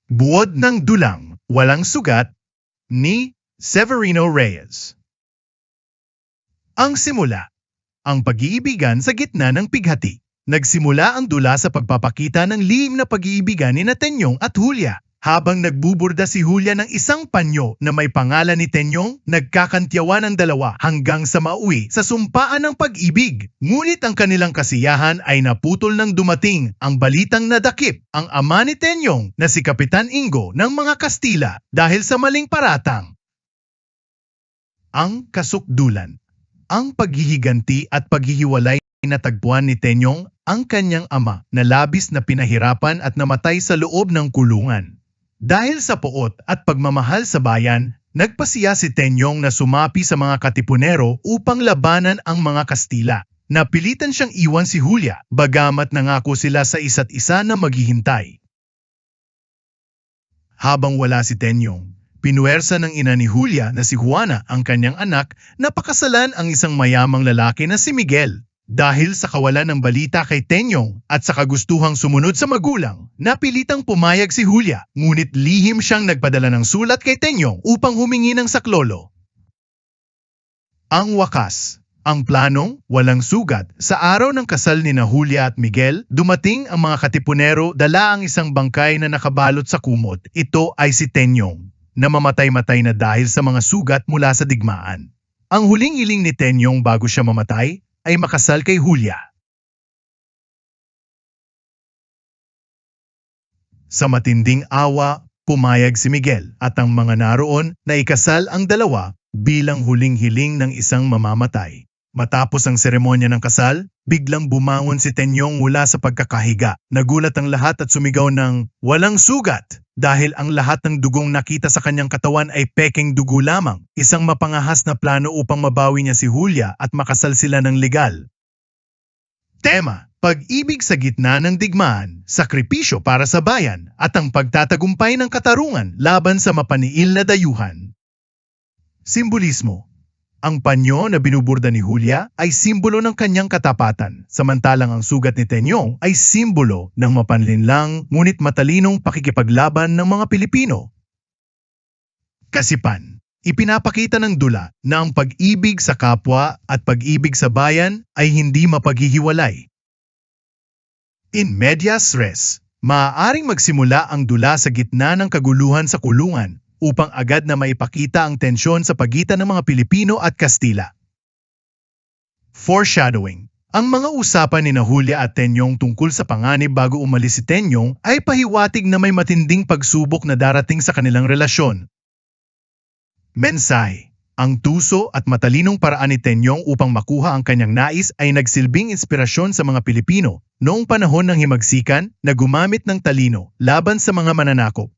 Buod ng Dulang, Walang Sugat ni Severino Reyes. Ang simula, ang pag-iibigan sa gitna ng pighati. Nagsimula ang dula sa pagpapakita ng lihim na pag-iibigan ni Tenyong at Julia. Habang nagbuburda si Julia ng isang panyo na may pangalan ni Tenyong, nagkakantyawan ang dalawa hanggang sa mauwi sa sumpaan ng pag-ibig. Ngunit ang kanilang kasiyahan ay naputol nang dumating ang balitang nadakip ang ama ni Tenyong na si Kapitan Ingo ng mga Kastila dahil sa maling paratang. Ang kasukdulan. Ang paghihiganti at paghihiwalay na tagpuan ni Tenyong ang kanyang ama na labis na pinahirapan at namatay sa loob ng kulungan. Dahil sa poot at pagmamahal sa bayan, nagpasiya si Tenyong na sumapi sa mga Katipunero upang labanan ang mga Kastila. Napilitan siyang iwan si Julia, bagamat nangako sila sa isa't isa na maghihintay. Habang wala si Tenyong, pinuwersa ng ina ni Julia na si Juana ang kanyang anak na pakasalan ang isang mayamang lalaki na si Miguel. Dahil sa kawalan ng balita kay Tenyong at sa kagustuhang sumunod sa magulang, napilitang pumayag si Julia, ngunit lihim siyang nagpadala ng sulat kay Tenyong upang humingi ng saklolo. Ang wakas. Ang planong walang sugat. Sa araw ng kasal ni na Julia at Miguel, dumating ang mga Katipunero dala ang isang bangkay na nakabalot sa kumot. Ito ay si Tenyong, na mamatay-matay na dahil sa mga sugat mula sa digmaan. Ang huling hiling ni Tenyong bago siya mamatay ay makasal kay Julia. Sa matinding awa, pumayag si Miguel at ang mga naroon na ikasal ang dalawa bilang huling hiling ng isang mamamatay. Matapos ang seremonya ng kasal, biglang bumangon si Tenyong mula sa pagkakahiga. Nagulat ang lahat at sumigaw ng walang sugat dahil ang lahat ng dugong nakita sa kanyang katawan ay pekeng dugo lamang. Isang mapangahas na plano upang mabawi niya si Julia at makasal sila ng legal. Tema: pag-ibig sa gitna ng digmaan, sakripisyo para sa bayan at ang pagtatagumpay ng katarungan laban sa mapaniil na dayuhan. Simbolismo. Ang panyo na binuburda ni Julia ay simbolo ng kanyang katapatan, samantalang ang sugat ni Tenyong ay simbolo ng mapanlinlang ngunit matalinong pakikipaglaban ng mga Pilipino. Kasipan. Ipinapakita ng dula na ang pag-ibig sa kapwa at pag-ibig sa bayan ay hindi mapaghihiwalay. In medias res, maaaring magsimula ang dula sa gitna ng kaguluhan sa kulungan upang agad na maipakita ang tensyon sa pagitan ng mga Pilipino at Kastila. Foreshadowing. Ang mga usapan ni na Julia at Tenyong tungkol sa panganib bago umalis si Tenyong ay pahiwatig na may matinding pagsubok na darating sa kanilang relasyon. Mensahe. Ang tuso at matalinong paraan ni Tenyong upang makuha ang kanyang nais ay nagsilbing inspirasyon sa mga Pilipino noong panahon ng himagsikan na gumamit ng talino laban sa mga mananakop.